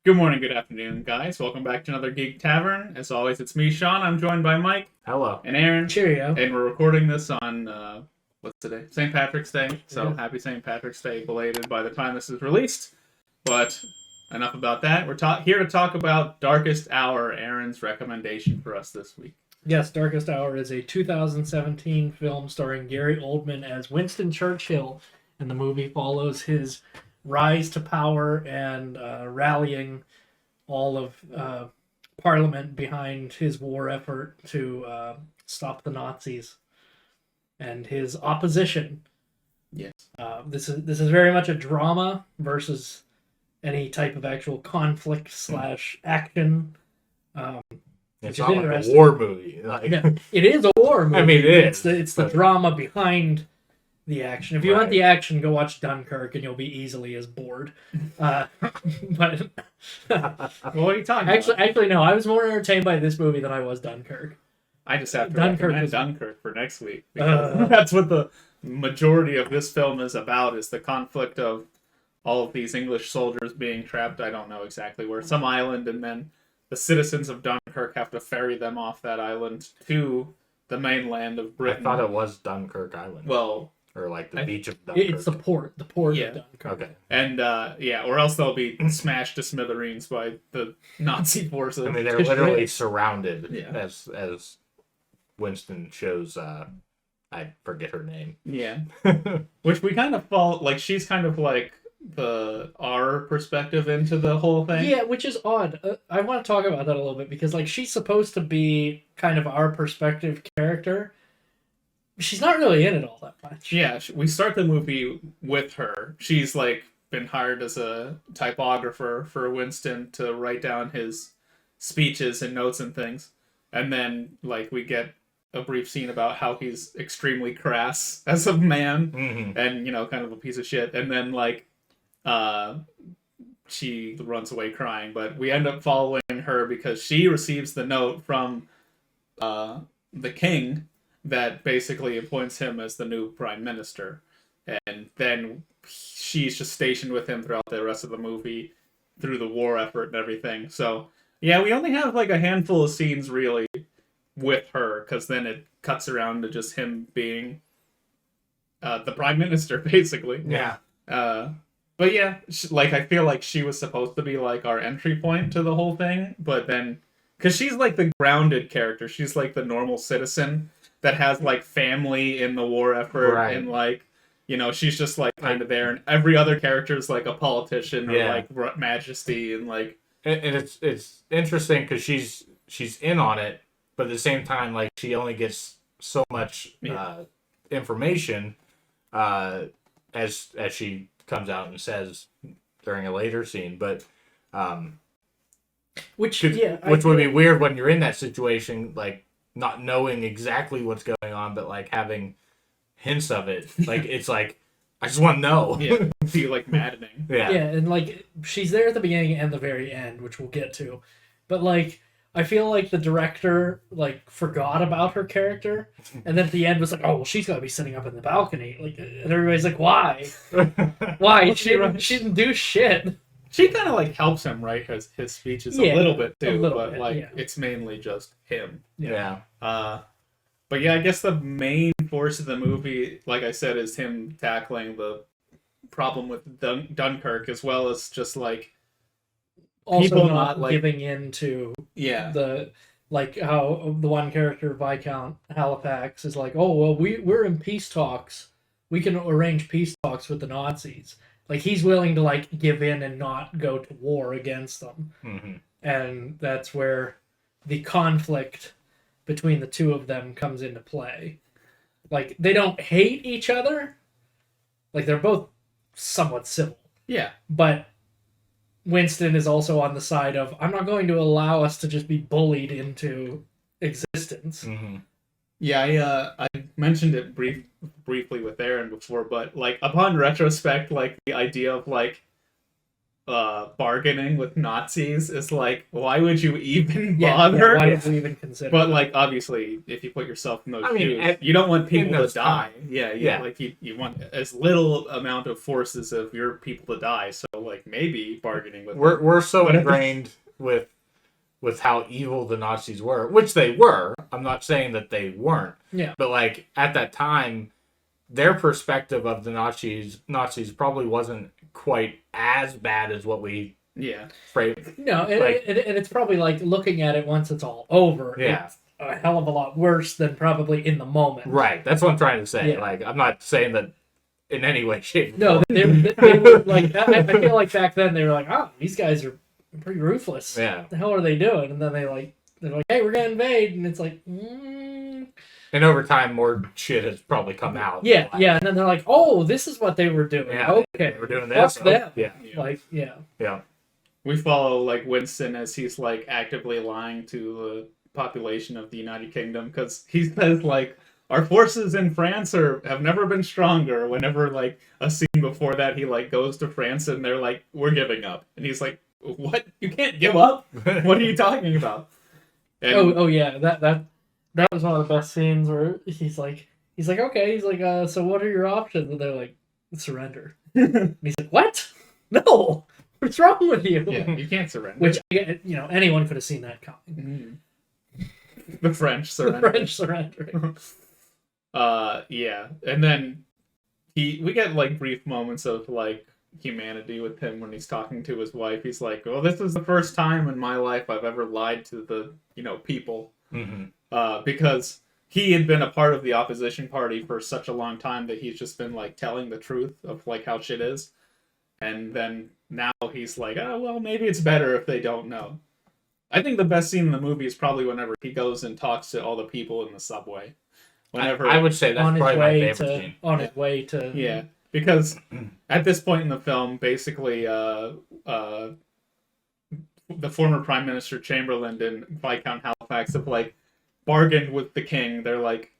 Good morning, good afternoon, guys. Welcome back to another Geek Tavern. As always, it's me, Shawn. I'm joined by Mike. Hello. And Aaron. Cheerio. And we're recording this on, what's today? St. Patrick's Day. So happy St. Patrick's Day belated by the time this is released. But enough about that. We're here to talk about Darkest Hour, Aaron's recommendation for us this week. Yes, Darkest Hour is a 2017 film starring Gary Oldman as Winston Churchill, and the movie follows his rise to power and rallying all of Parliament behind his war effort to stop the Nazis and his opposition. Yes. This is very much a drama versus any type of actual conflict / action. It's not like a war movie. Yeah, it is a war movie. I mean, it is. It's the drama behind the action. If you want the action, go watch Dunkirk, and you'll be easily as bored. But what are you talking about? Actually, no. I was more entertained by this movie than I was Dunkirk. I just have to recommend Dunkirk for next week. Because that's what the majority of this film is about, is the conflict of all of these English soldiers being trapped, I don't know exactly where, some island, and then the citizens of Dunkirk have to ferry them off that island to the mainland of Britain. I thought it was Dunkirk Island. Well, or like the beach of Dunkirk. It's the port of Dunkirk. Okay. And or else they'll be smashed to smithereens by the Nazi forces. I mean, they're literally surrounded Yeah. as Winston shows. I forget her name. Yeah. Which we kind of fall, like, she's kind of like our perspective into the whole thing. Yeah, which is odd. I want to talk about that a little bit because, like, she's supposed to be kind of our perspective character. She's not really in it all that much. Yeah, we start the movie with her. She's, like, been hired as a typographer for Winston to write down his speeches and notes and things. And then, like, we get a brief scene about how he's extremely crass as a man and, you know, kind of a piece of shit. And then, like, she runs away crying, but we end up following her because she receives the note from the king that basically appoints him as the new prime minister, and then she's just stationed with him throughout the rest of the movie through the war effort and everything. So yeah, we only have like a handful of scenes really with her, because then it cuts around to just him being the prime minister basically. Yeah. But yeah, like, I feel like she was supposed to be, like, our entry point to the whole thing, but then, because she's, like, the grounded character. She's, like, the normal citizen that has, like, family in the war effort, and, like, you know, she's just, like, kind of there, and every other character is, like, a politician or, like, majesty, and, like... And it's interesting because she's in on it, but at the same time, like, she only gets so much information as she comes out and says during a later scene, but which would be weird when you're in that situation, like not knowing exactly what's going on, but like having hints of it. Like it's like I just want to know. Yeah, feel like maddening. Yeah, and like she's there at the beginning and the very end, which we'll get to, but like I feel like the director like forgot about her character, and then at the end was like, "Oh, well, she's got to be sitting up in the balcony." Like, and everybody's like, "Why? Why? She didn't do shit." She kind of like helps him write his speeches a little bit too, it's mainly just him. Yeah. But yeah, I guess the main force of the movie, like I said, is him tackling the problem with Dunkirk, as well as just like. Also people not like giving in to the like how the one character Viscount Halifax is like, oh well, we're in peace talks, we can arrange peace talks with the Nazis. Like he's willing to like give in and not go to war against them, and that's where the conflict between the two of them comes into play. Like they don't hate each other, like they're both somewhat civil. Yeah, but Winston is also on the side of, I'm not going to allow us to just be bullied into existence. Yeah, I mentioned it briefly with Aaron before, but like upon retrospect, like the idea of like bargaining with Nazis is like, why would you even Yeah, bother? why would we even consider? But like, obviously, if you put yourself in those shoes, at- you don't want people in to those die. times. Yeah. Like you want as little amount of forces of your people to die. So like maybe bargaining with We're so But- ingrained with how evil the Nazis were, which they were. I'm not saying that they weren't. Yeah. But like at that time, their perspective of the Nazis probably wasn't quite as bad as what we frame. No, and it's probably like looking at it once it's all over. Yeah. It's a hell of a lot worse than probably in the moment. Right. That's what I'm trying to say. Yeah. Like, I'm not saying that in any way, shape, or No, form. they were like, I feel like back then they were like, oh, these guys are pretty ruthless. Yeah. What the hell are they doing? And then they're like, hey, we're gonna invade, and it's like, And over time, more shit has probably come out. yeah, and then they're like, oh, this is what they were doing. Yeah, Okay, they were doing fuck this. them. Yeah. Like, yeah. We follow like Winston as he's like actively lying to the population of the United Kingdom because he says like our forces in France have never been stronger. Whenever like a scene before that he like goes to France and they're like we're giving up and he's like what, you can't give up, what are you talking about? And, Oh yeah, that was one of the best scenes where he's like okay, he's like so what are your options? And they're like surrender. And he's like what? No, what's wrong with you? yeah, you can't surrender. Which anyone could have seen that coming. The French surrender. The French surrendering. Yeah, and then we get like brief moments of like humanity with him when he's talking to his wife. He's like, well, this is the first time in my life I've ever lied to the people. Because he had been a part of the opposition party for such a long time that he's just been like telling the truth of like how shit is, and then now he's like, oh well, maybe it's better if they don't know. I think the best scene in the movie is probably whenever he goes and talks to all the people in the subway. Whenever I would say that's probably my favorite scene. On his way to yeah, because at this point in the film, basically, the former Prime Minister Chamberlain and Viscount Halifax have like bargained with the king. They're like,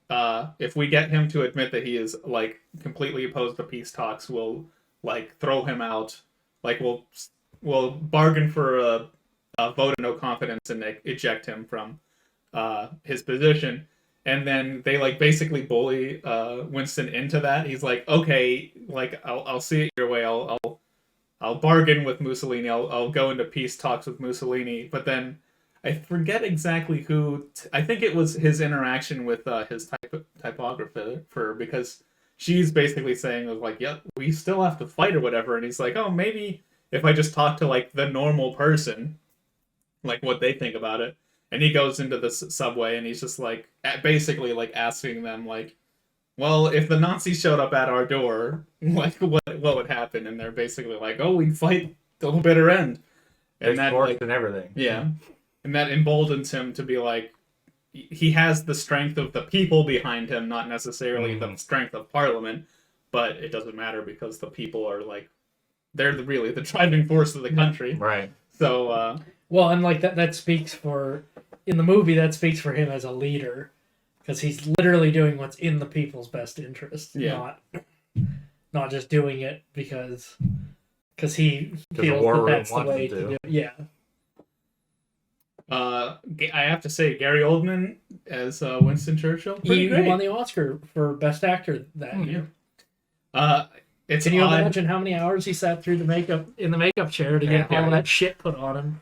if we get him to admit that he is like completely opposed to peace talks, we'll like throw him out. Like we'll bargain for a vote of no confidence and eject him from his position. And then they like basically bully Winston into that. He's like, okay, like I'll see it your way. I'll bargain with Mussolini. I'll go into peace talks with Mussolini. But then I forget exactly who. I think it was his interaction with his typographer, because she's basically saying like, yeah, we still have to fight or whatever. And he's like, oh, maybe if I just talk to like the normal person, like what they think about it. And he goes into the subway and he's just like basically like asking them like, well, if the Nazis showed up at our door, like what would happen? And they're basically like, oh, we'd fight till the bitter end. And that like, and everything. Yeah. And that emboldens him to be like, he has the strength of the people behind him, not necessarily the strength of Parliament, but it doesn't matter because the people are like, they're really the driving force of the country. Right. So, well, and like that speaks for, in the movie, that speaks for him as a leader, because he's literally doing what's in the people's best interest, not just doing it because he feels that that's the way to do it. Yeah. I have to say, Gary Oldman as Winston Churchill, He won the Oscar for Best Actor that year. It's Can you odd. imagine how many hours he sat through the makeup chair to get all that shit put on him?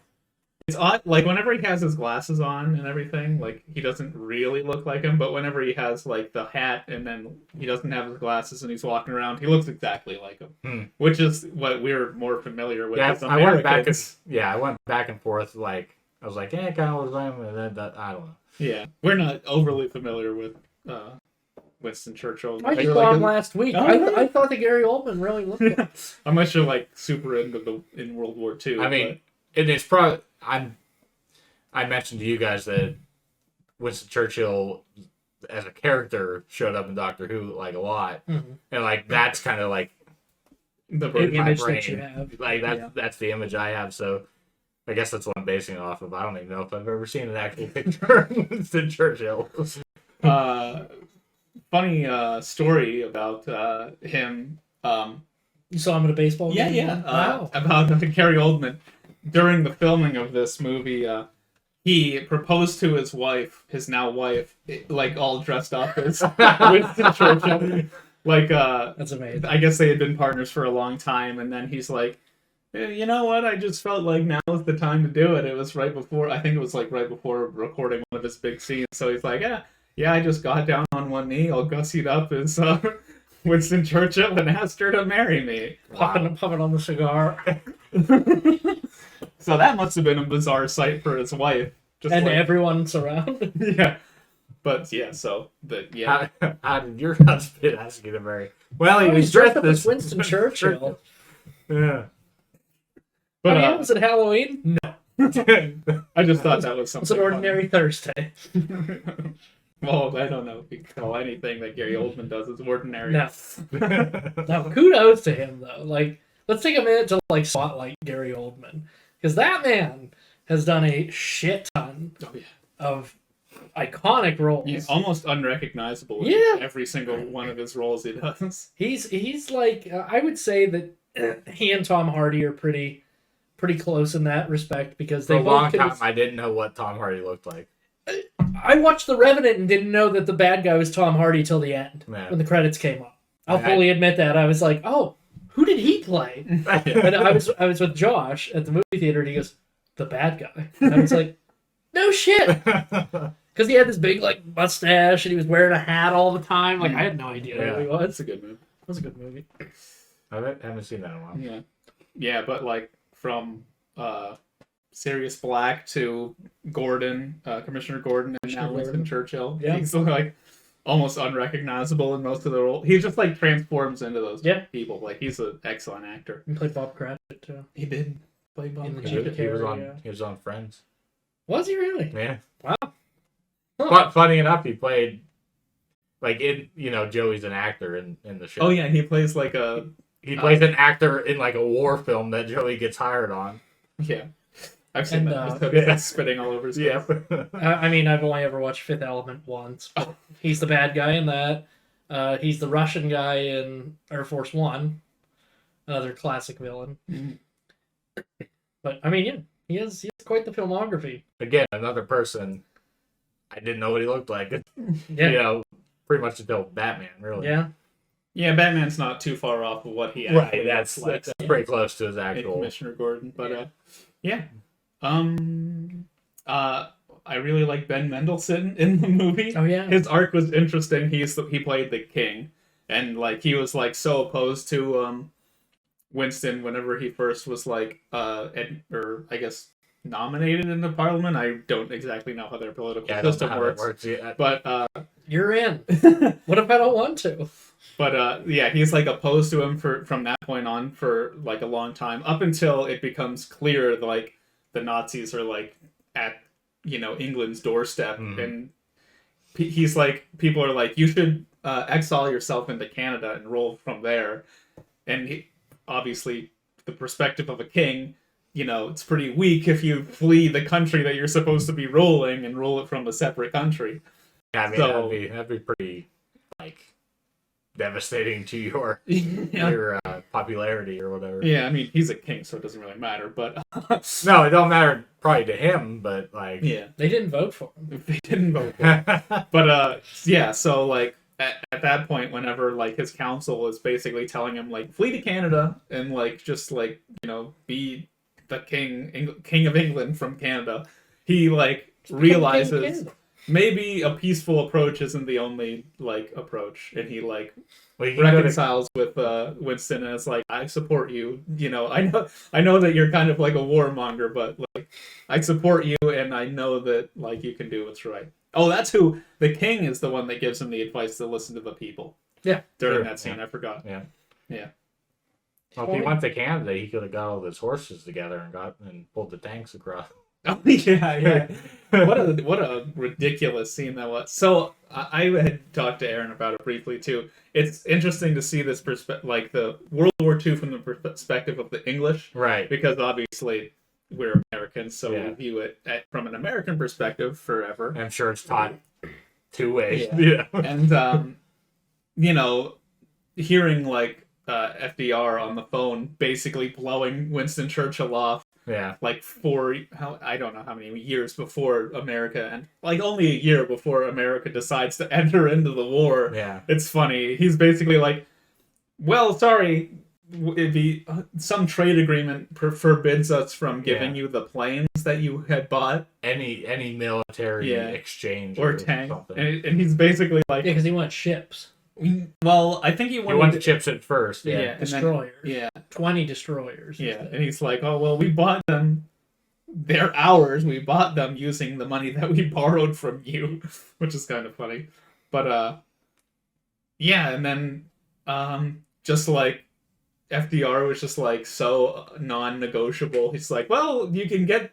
It's odd, like whenever he has his glasses on and everything, like he doesn't really look like him, but whenever he has like the hat and then he doesn't have his glasses and he's walking around, he looks exactly like him, which is what we're more familiar with. Yeah, as I went back Americans. I went back and forth. Like I was like, yeah, kind of was and then that I don't know. Yeah, we're not overly familiar with Winston Churchill. I just saw him last week. I thought that Gary Oldman really looked good. Unless you're like super into in World War II. I mean, it's probably I mentioned to you guys that Winston Churchill as a character showed up in Doctor Who like a lot, and like that's kind of like the image that you have. Like that's the image I have. So I guess that's what I'm basing it off of. I don't even know if I've ever seen an actual picture of Winston Churchill. Funny story about him. You saw him at a baseball Yeah, game? yeah. Wow. About Gary Oldman. During the filming of this movie, he proposed to his wife, his now wife, like all dressed up as Winston Churchill. Like, That's amazing. I guess they had been partners for a long time, and then he's like, you know what? I just felt like now is the time to do it. It was right before, I think it was like right before recording one of his big scenes. So he's like, yeah, I just got down on one knee, all gussied up as Winston Churchill, and asked her to marry me. Puffing on the cigar. So that must have been a bizarre sight for his wife. Just And like, everyone's around. yeah. But yeah, How did your husband ask you to marry? Well, he was dressed as Winston Churchill. Yeah. But I mean, was it Halloween? No. I just thought that was something. It's an ordinary Thursday. Well, I don't know if you can call anything that Gary Oldman does as ordinary. No. No, kudos to him, though. Like, let's take a minute to, like, spotlight Gary Oldman. Because that man has done a shit ton of iconic roles. Yeah, almost unrecognizable in every single one of his roles he does. He's like, I would say that he and Tom Hardy are pretty close in that respect because For they a both long could- time, I didn't know what Tom Hardy looked like. I watched The Revenant and didn't know that the bad guy was Tom Hardy till the end Man. when the credits came up. I'll fully admit that. I was like, oh, who did he play? And I was with Josh at the movie theater and he goes, the bad guy. And I was like, no shit. Because he had this big like mustache and he was wearing a hat all the time. Like I had no idea who he was. It's a good movie. It was a good movie. I haven't seen that in a while. Yeah, but like from Sirius Black to Gordon, Commissioner Gordon, and now Winston Churchill. Yeah. He's like almost unrecognizable in most of the roles. He just like transforms into those people. Like he's an excellent actor. He played Bob Cratchit too. He did play Bob. In the Cratchit. Geek He was Tavern, on. He was on Friends. Was he really? Yeah. Wow. But funny enough, he played like Joey's an actor in the show. Oh yeah, he plays like a. He plays an actor in like a war film that Joey gets hired on. Yeah. I've seen And, that. Spitting all over his face. I mean, I've only ever watched Fifth Element once. But he's the bad guy in that. He's the Russian guy in Air Force One. Another classic villain. But I mean, yeah, he has quite the filmography. Again, another person. I didn't know what he looked like. Yeah. Pretty much until Batman, really. Yeah. Yeah, Batman's not too far off of what he Right. actually That's looks like. pretty close to his in actual. Commissioner Gordon, but I really like Ben Mendelsohn in the movie. Oh yeah. His arc was interesting. He played the king, and like he was like so opposed to Winston whenever he first was like nominated into Parliament. I don't exactly know how their political system works. Yet. But You're in. What if I don't want to? But he's like opposed to him from that point on for like a long time, up until it becomes clear like the Nazis are like at England's doorstep, and he's like, people are like, you should exile yourself into Canada and roll from there, and obviously the perspective of a king, it's pretty weak if you flee the country that you're supposed to be ruling and rule it from a separate country. Yeah, I mean, So, that'd be pretty like devastating to your popularity or whatever. Yeah, I mean, he's a king, so it doesn't really matter. But no, it don't matter probably to him, but like yeah, They didn't vote for him. they didn't vote for him. But yeah, so like at that point, whenever like his council is basically telling him like flee to Canada and like just like be the king of England from Canada, he like realizes maybe a peaceful approach isn't the only like approach, and he like reconciles with Winston, and it's like, I support you. I know that you're kind of like a warmonger, but like I support you, and I know that like you can do what's right. Oh, that's who the king is. The one that gives him the advice to listen to the people. Yeah, during that scene, I forgot. Yeah. Well, if he went to Canada, he could have got all his horses together and pulled the tanks across. Oh yeah. What a ridiculous scene that was. So I had talked to Aaron about it briefly too. It's interesting to see this like the World War II from the perspective of the English, right? Because obviously we're Americans, so we view it from an American perspective forever. I'm sure it's taught two ways. Yeah. And hearing like FDR on the phone, basically blowing Winston Churchill off. Yeah. Like I don't know how many years before America, and like only a year before America decides to enter into the war. Yeah. It's funny. He's basically like, well, sorry, some trade agreement forbids us from giving you the planes that you had bought. Any military exchange or tank. Something. And he's basically like... Yeah, because he wants ships. Well, I think he wanted chips at first. Yeah, destroyers. Then, 20 destroyers. Yeah, and he's like, oh, well, we bought them. They're ours. We bought them using the money that we borrowed from you, which is kind of funny. But, yeah, and then, just like, FDR was just like so non-negotiable. He's like, well, you can get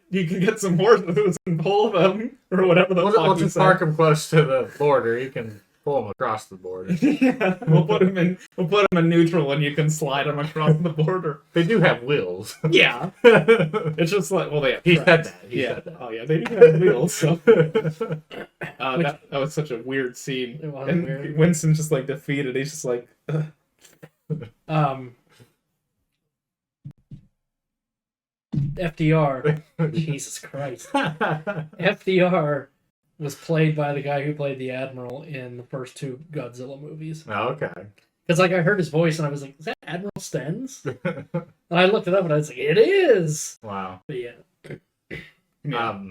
some horses and pull them, or whatever the fuck. We'll just park them close to the border. You can pull them across the border. Yeah, we'll put them in neutral, and you can slide them across the border. They do have wheels. Yeah, it's just like, well, they have he tracks. said that. He said that. Oh yeah, they do have wheels. So that was such a weird scene. It was and weird. Winston's just like defeated. He's just like, FDR. Jesus Christ. FDR was played by the guy who played the Admiral in the first two Godzilla movies. Oh, okay. Because like I heard his voice and I was like, is that Admiral Stenz? And I looked it up and I was like, it is. Wow. But yeah. Yeah,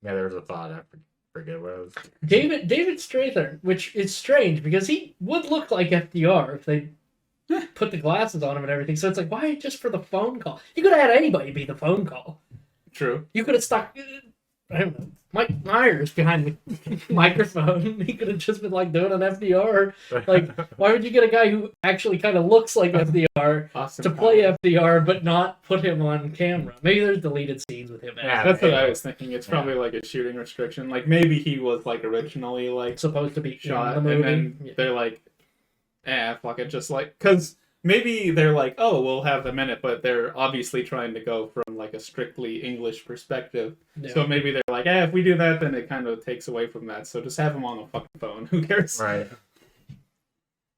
there was a thought. I forget what it was. David Strathairn, which is strange because he would look like FDR if they put the glasses on him and everything. So it's like, why just for the phone call? You could have had anybody be the phone call. True. You could have stuck, I don't know, Mike Myers behind the microphone. He could have just been like doing an FDR. Like, why would you get a guy who actually kind of looks like FDR to play FDR but not put him on camera? Maybe there's deleted scenes with him. Yeah, that's what I was thinking. It's probably like a shooting restriction. Like maybe he was like originally like supposed to be shot, in the movie. and then they're like, fuck it, just like, because maybe they're like, oh, we'll have them in it, but they're obviously trying to go from like a strictly English perspective. Yeah. So maybe they're like, if we do that, then it kind of takes away from that. So just have him on the fucking phone. Who cares? Right.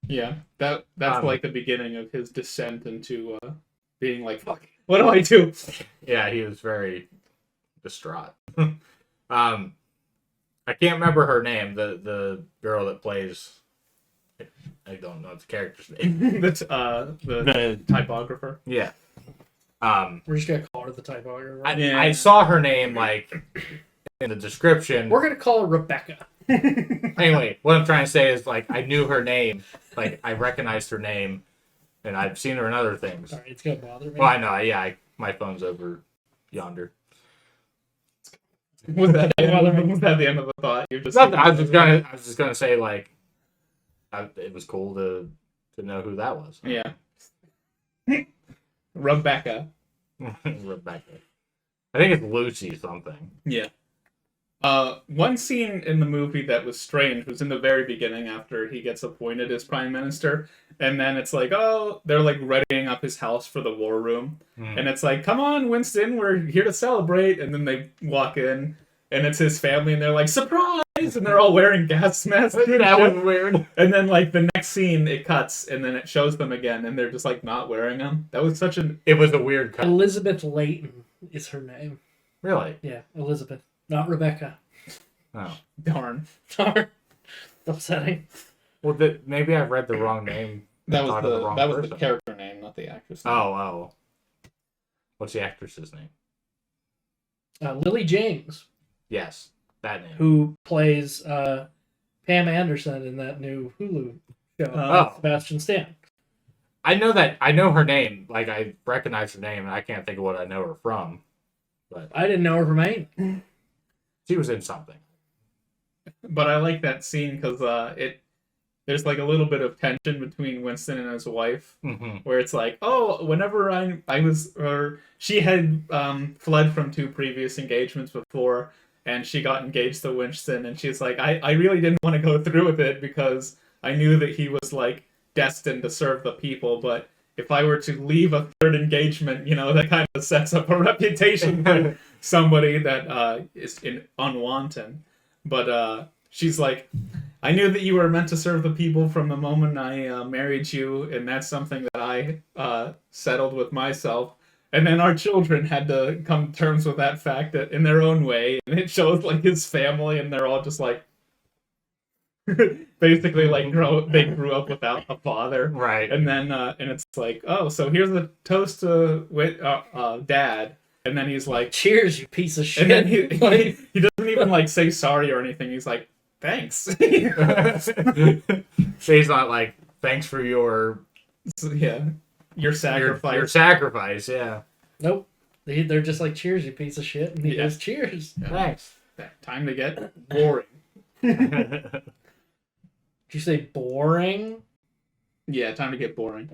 Yeah, that's like the beginning of his descent into being like, fuck, what do I do? Yeah, he was very distraught. I can't remember her name. The girl that plays. I don't know the character's name. the typographer. Yeah. We're just gonna call her the typographer. I saw her name like in the description. We're gonna call her Rebecca. Anyway, what I'm trying to say is like I knew her name, like I recognized her name, and I've seen her in other things. Sorry, it's gonna bother me. Well, I know. Yeah, my phone's over yonder. Was that the end of the thought? You just I was just gonna say like. It was cool to know who that was. Yeah. Rebecca. Rebecca. I think it's Lucy something. Yeah. One scene in the movie that was strange was in the very beginning after he gets appointed as prime minister, and then it's like, oh, they're like readying up his house for the war room, and it's like, come on, Winston, we're here to celebrate, and then they walk in, and it's his family, and they're like, surprise! And they're all wearing gas masks. That was weird. And then, like, the next scene, it cuts, and then it shows them again, and they're just, like, not wearing them. That was such an... It was a weird cut. Elizabeth Layton is her name. Really? Yeah, Elizabeth. Not Rebecca. Oh. Darn. Upsetting. Well, maybe I read the wrong name. That was the character name, not the actress name. Oh. What's the actress's name? Lily James. Yes. That name. Who plays Pam Anderson in that new Hulu show, Sebastian Stan. I know her name. Like, I recognize her name, and I can't think of what I know her from. But I didn't know her from anything. She was in something. But I like that scene because there's like a little bit of tension between Winston and his wife, where it's like, oh, whenever she had fled from 2 previous engagements before, and she got engaged to Winston, and she's like, I really didn't want to go through with it because I knew that he was like destined to serve the people, but if I were to leave a 3rd engagement, that kind of sets up a reputation for somebody that is unwanted. But she's like, I knew that you were meant to serve the people from the moment I married you, and that's something that I settled with myself. And then our children had to come to terms with that fact that in their own way, and it shows like his family, and they're all just like, basically like they grew up without a father, Right. and then and it's like, oh, so here's a toast to dad, and then he's like, cheers, you piece of shit. and then he doesn't even like say sorry or anything. He's like, thanks. So he's not like, thanks for your your sacrifice. Your sacrifice, yeah. Nope. They're just like, cheers, you piece of shit, and he goes, cheers. Yeah. Thanks. Time to get boring. Did you say boring? Yeah, time to get boring.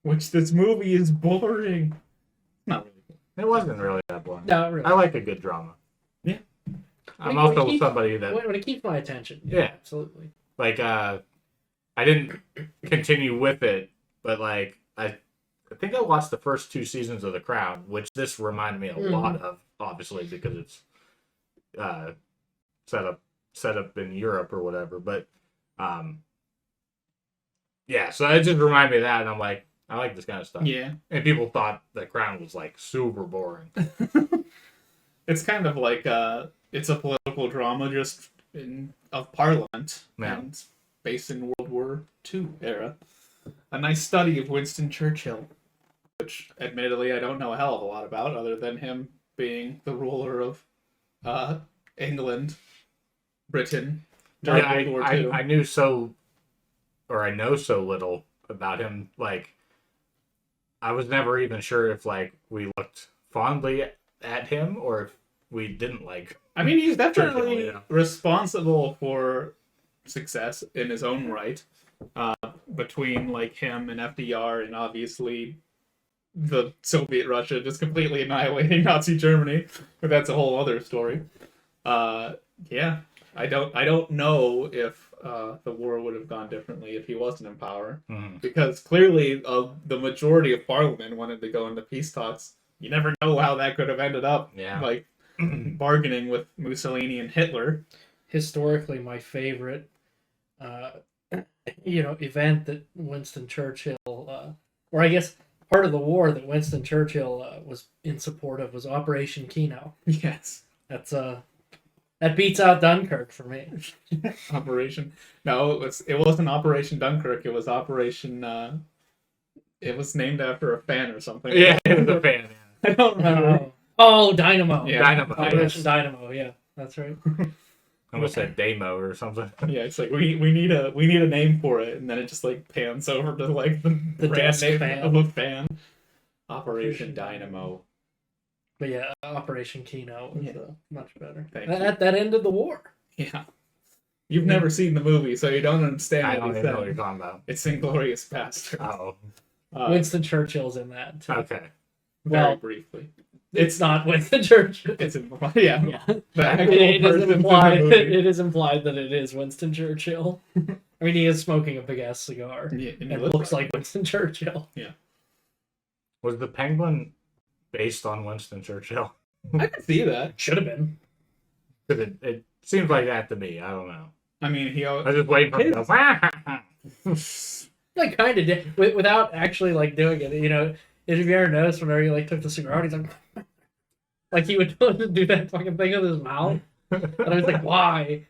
Which this movie is boring. Not really. It wasn't really that boring. No, really. I like a good drama. Yeah. I'm also somebody that when it keeps my attention. Yeah. Absolutely. like I didn't continue with it, but like I think I watched the first 2 seasons of The Crown, which this reminded me a lot of, obviously because it's set up in Europe or whatever. But yeah, so it just reminded me of that, and I'm like, I like this kind of stuff. Yeah. And people thought The Crown was like super boring. It's kind of like it's a political drama just of Parliament, and based in World War II era. A nice study of Winston Churchill, which admittedly I don't know a hell of a lot about, other than him being the ruler of England, Britain during World War II. I know so little about him. Like, I was never even sure if like we looked fondly at him or if we didn't like. I mean, he's definitely Churchill, yeah. responsible for success in his own right. Between like him and FDR, and obviously the Soviet Russia just completely annihilating Nazi Germany, but that's a whole other story. Yeah, I don't know if the war would have gone differently if he wasn't in power, because clearly the majority of Parliament wanted to go into peace talks. You never know how that could have ended up. Yeah. Like bargaining with Mussolini and Hitler. Historically, my favorite event that Winston Churchill, or I guess part of the war that Winston Churchill was in support of was Operation Kino. Yes. That's that beats out Dunkirk for me. Operation. No, it wasn't Operation Dunkirk. It was Operation. It was named after a fan or something. Yeah, it was a fan. Yeah. I don't remember. Oh, Dynamo. Yeah, Dynamo. Operation Dynamo. Yeah, that's right. I almost said Damo or something. Yeah, it's like we need a name for it, and then it just like pans over to like the brand desk name fan. of a fan. Operation Dynamo. But yeah, Operation Kino was much better. Thank That ended the war. Yeah. You've never seen the movie, so you don't understand I what don't he even know what said. you're talking about. It's Inglorious Bastards. Oh, Winston Churchill's in that too. okay. Very briefly. It's not Winston Churchill. It's yeah. The actual It is person in the implied. movie. It is implied that it is Winston Churchill. I mean, he is smoking a big ass cigar. Yeah, and It looks like Winston Churchill. Yeah. Was the Penguin based on Winston Churchill? I can see that. Should have been. It seems like that to me. I don't know. I mean, I was just waiting for him to go. Like, kind of did without actually like doing it. You know, if you ever noticed whenever he like took the cigar out, he's like he would do that fucking thing with his mouth, and I was like, why?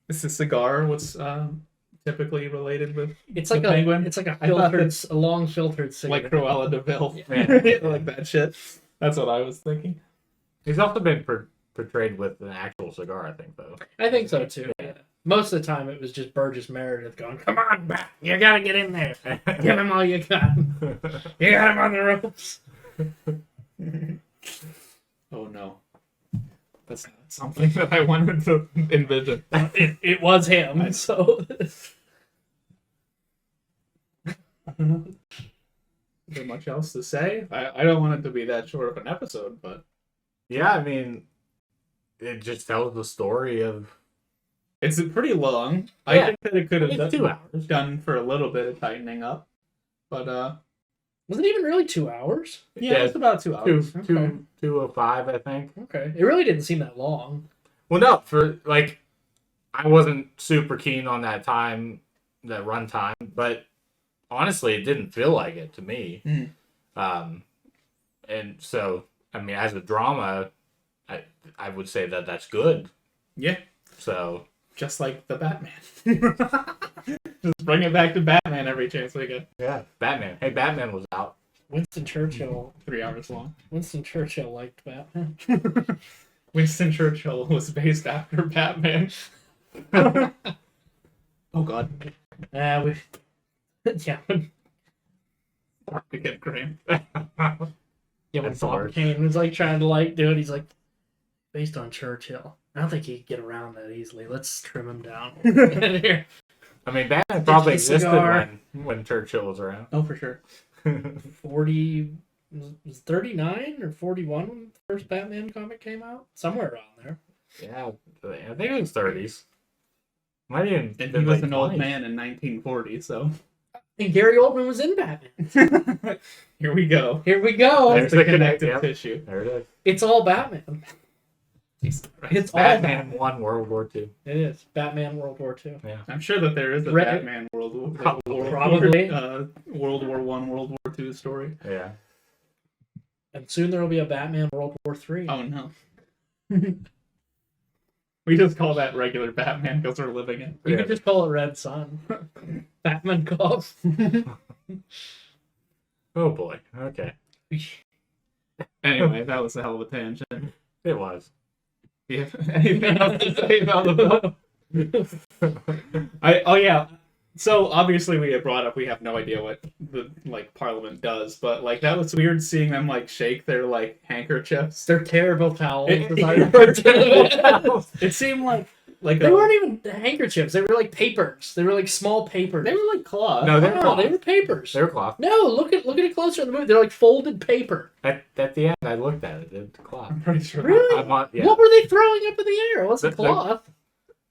Is a cigar what's typically related with It's the like penguin? It's like a I thought filtered, that's a long filtered cigar. like Cruella de Vil. Yeah. Like that shit. That's what I was thinking. He's also been portrayed with an actual cigar, I think, though. I think so too. Yeah. Most of the time, it was just Burgess Meredith going, "Come on, back! You gotta get in there. Give him all you got. You got him on the ropes." Oh no, that's not something that I wanted to envision. It was him. So. Is there much else to say? I don't want it to be that short of an episode, but Yeah, I mean, it just tells the story of. it's pretty long. Yeah. I think that it could have It's 2 hours. done for a little bit of tightening up, but Was it even really 2 hours? Yeah, it's about 2 hours. Two of 5, I think. Okay. It really didn't seem that long. Well, no, for like, I wasn't super keen on that run time, but honestly, it didn't feel like it to me. And so, I mean, as a drama, I would say that that's good. Yeah. So, just like the Batman. Just bring it back to Batman every chance we get. Yeah, Batman. Hey, Batman was out. Winston Churchill. 3 hours long. Winston Churchill liked Batman. Winston Churchill was based after Batman. Oh God. Yeah. Hard to get Graham. Yeah, when That's Bob hard. Kane was like trying to like do it, he's like, based on Churchill. I don't think he could get around that easily. Let's trim him down. Here. I mean, Batman probably Sticky existed cigar. when Churchill was around. Oh, for sure. 40 was 39 or 41 when the first Batman comic came out? Somewhere around there. Yeah, I think it was 30s. Might even And been he was like an old 20s. man in 1940, so And Gary Oldman was in Batman. here we go. Here we go. There's The the connective yep. tissue. There it is. It's all Batman. It's all Batman Batman. won World War II. It is. Batman World War II. Yeah. I'm sure that there is a Re- Batman World War Probably. World War One, World War II story. Yeah. And soon there will be a Batman World War III. Oh no. We just call that regular Batman because we're living it. You Yeah. could just call it Red Sun. Batman calls. Oh boy. Okay. Anyway, that was a hell of a tangent. It was. Do you have anything else to say about the film? Yeah. So obviously we had brought up we have no idea what the Parliament does, but that was weird seeing them shake their handkerchiefs. They're terrible towels. It- as I refer to them. It seemed like They weren't even handkerchiefs. They were like papers. They were like small papers. they were cloth. No, they're No, cloth. they were papers. They were cloth. No, look at it closer in the movie. They're like folded paper. At the end, I looked at it. It's cloth. I'm pretty sure. Really? I'm not, yeah. What were they throwing up in the air? It wasn't The- cloth.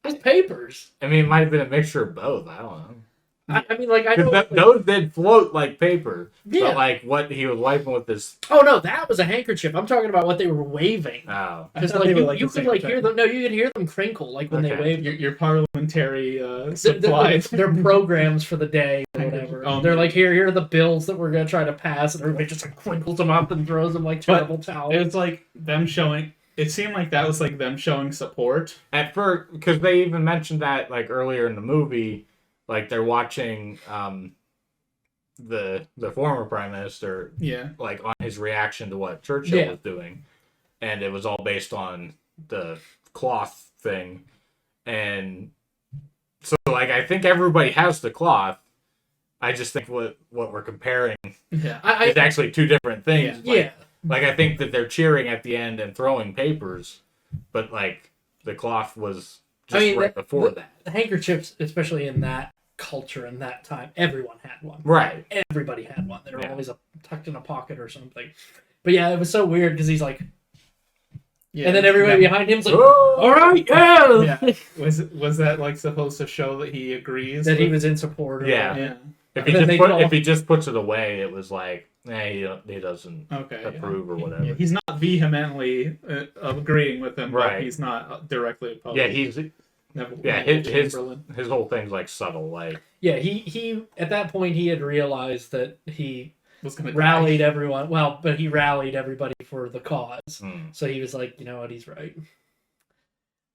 It was papers. I mean, it might have been a mixture of both. I don't know. I mean, I know. Because those did float like paper. Yeah. But what he was wiping with this. Oh no, that was a handkerchief. I'm talking about what they were waving. Oh. Because I thought they were, you the could same hear thing. them. No, you could hear them crinkle when they Okay. waved. Your parliamentary They're supplies. programs for the day or whatever. Oh, They're yeah. like, here are the bills that we're gonna try to pass, and everybody just crinkles them up and throws them like terrible towels. It was them showing. It seemed like that was them showing support. At first, because they even mentioned that earlier in the movie, they're watching the former prime minister Yeah. on his reaction to what Churchill Yeah. was doing, and it was all based on the cloth thing, and so I think everybody has the cloth. I just think what we're comparing Yeah. is actually two different things. Yeah. I think that they're cheering at the end and throwing papers, but the cloth was just right before that. The handkerchiefs, especially in that culture and that time, everyone had one. Right. Everybody had one. They were Yeah. always tucked in a pocket or something. But yeah, it was so weird because he's like, Yeah. and then everybody behind him's like, Oh! all right, yeah. Yeah. Was that supposed to show that he agrees? That he with- was in support. Or Yeah. Yeah. If And then they if he just puts it away, it was he doesn't Okay. yeah. approve or whatever. Yeah, he's not vehemently agreeing with him, Right. but he's not directly opposed. Yeah, he's Neville, yeah Neville his Chamberlain. his whole thing's subtle. Yeah, he at that point he had realized that he Was gonna rallied everyone. Well, but he rallied everybody for the cause. Hmm. So he was like, you know what, he's right.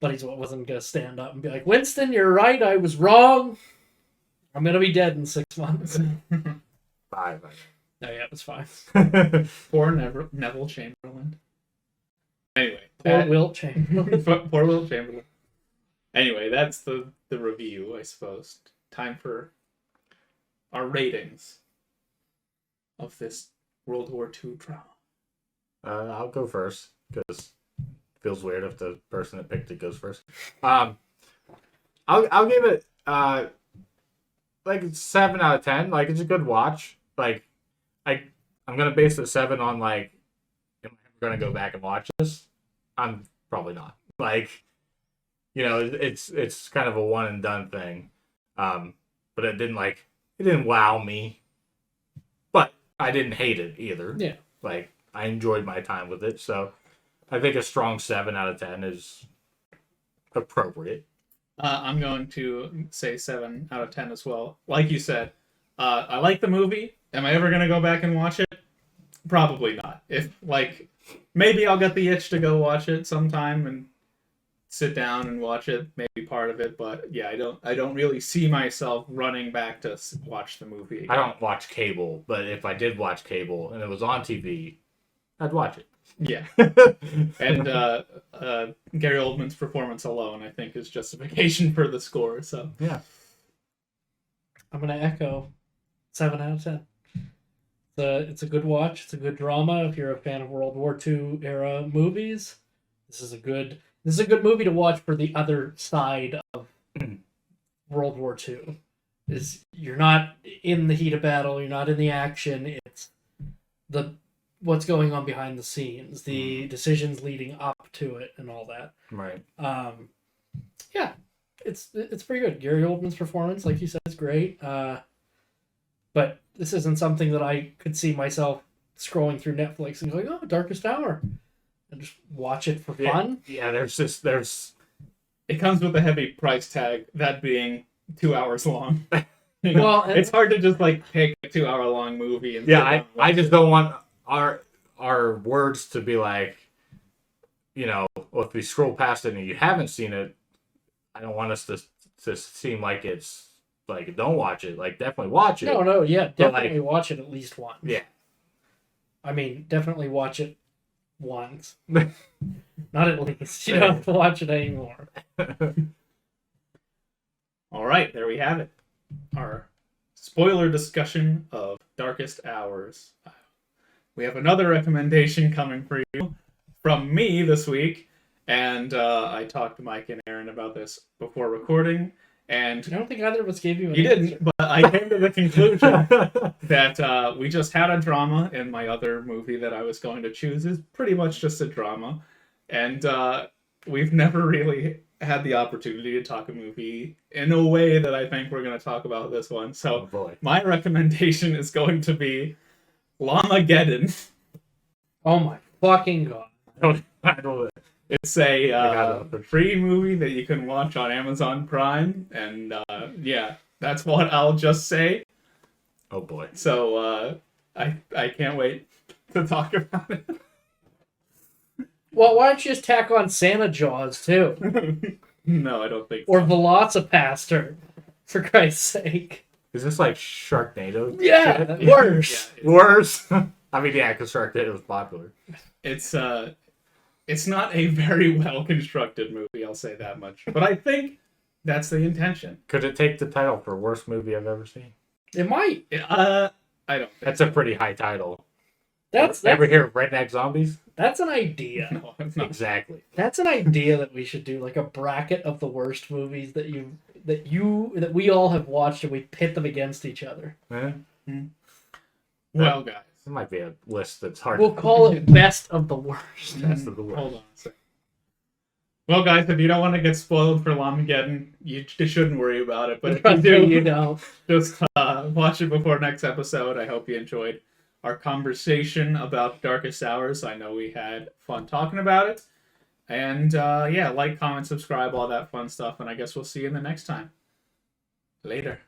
But he wasn't going to stand up and be like, Winston, you're right, I was wrong. I'm going to be dead in 6 months. Five. No, yeah, it was fine. Poor Neville Chamberlain. Anyway, Poor Wilt Chamberlain. poor Will Chamberlain. Anyway, that's the review, I suppose. Time for our ratings of this World War II drama. I'll go first because it feels weird if the person that picked it goes first. I'll give it 7 out of 10. It's a good watch. I'm gonna base the 7 on am I ever gonna go back and watch this? I'm probably not. It's kind of a one and done thing. But it didn't wow me. But I didn't hate it either. Yeah. Like, I enjoyed my time with it. So I think a strong 7 out of 10 is appropriate. I'm going to say 7 out of 10 as well. Like you said, I like the movie. Am I ever going to go back and watch it? Probably not. If, like, maybe I'll get the itch to go watch it sometime and sit down and watch it, maybe part of it, but yeah, I don't really see myself running back to watch the movie again. I don't watch cable, but if I did watch cable and it was on TV, I'd watch it. Yeah. And Gary Oldman's performance alone, I think, is justification for the score. So yeah, I'm gonna echo 7 out of 10. It's a good watch. It's a good drama. If you're a fan of World War II era movies, this is a good movie to watch for the other side of World War II. Is you're not in the heat of battle, you're not in the action. It's what's going on behind the scenes, the decisions leading up to it, and all that. right. Yeah, it's pretty good. Gary Oldman's performance, like you said, is great. But this isn't something that I could see myself scrolling through Netflix and going, "Oh, Darkest Hour," and just watch it for fun. Yeah, there's it comes with a heavy price tag, that being 2 hours long. Well, it's hard to just like pick a 2 hour long movie. And I just don't want our words to be like, you know, if we scroll past it and you haven't seen it, I don't want us to seem like it's like, don't watch it. Like, definitely watch it. No, yeah, definitely watch it at least once. Yeah. I mean, definitely watch it once. Not at least. You don't have to watch it anymore. All right, there we have it. Our spoiler discussion of Darkest Hours. We have another recommendation coming for you from me this week, and I talked to Mike and Aaron about this before recording, and I don't think either of us gave you an you answer. didn't, but I came to the conclusion that we just had a drama, and my other movie that I was going to choose is pretty much just a drama, and we've never really had the opportunity to talk a movie in a way that I think we're going to talk about this one. So my recommendation is going to be Llammageddon. Oh my fucking god. It's a free movie that you can watch on Amazon Prime, and yeah, that's what I'll just say. Oh boy. So I can't wait to talk about it. Well, why don't you just tack on Santa Jaws too? No, I don't think or so. Velocipaster, for Christ's sake. Is this like Sharknado? Yeah, worse. Yeah, worse. I mean, yeah, because Sharknado was popular. It's not a very well constructed movie, I'll say that much. But I think that's the intention. Could it take the title for worst movie I've ever seen? It might. I don't think That's a pretty high title. That's Ever hear of Redneck Zombies? That's an idea. No, it's not. Exactly. That's an idea that we should do, like a bracket of the worst movies that we all have watched, and we pit them against each other. Yeah. Well, guys. It might be a list that's hard. We'll call it best of the worst. Best of the worst. Hold on a second. Well, guys, if you don't want to get spoiled for Llammageddon, you shouldn't worry about it. But if you do, you know, just watch it before next episode. I hope you enjoyed our conversation about Darkest Hours. I know we had fun talking about it. And yeah, like, comment, subscribe, all that fun stuff. And I guess we'll see you in the next time. Later.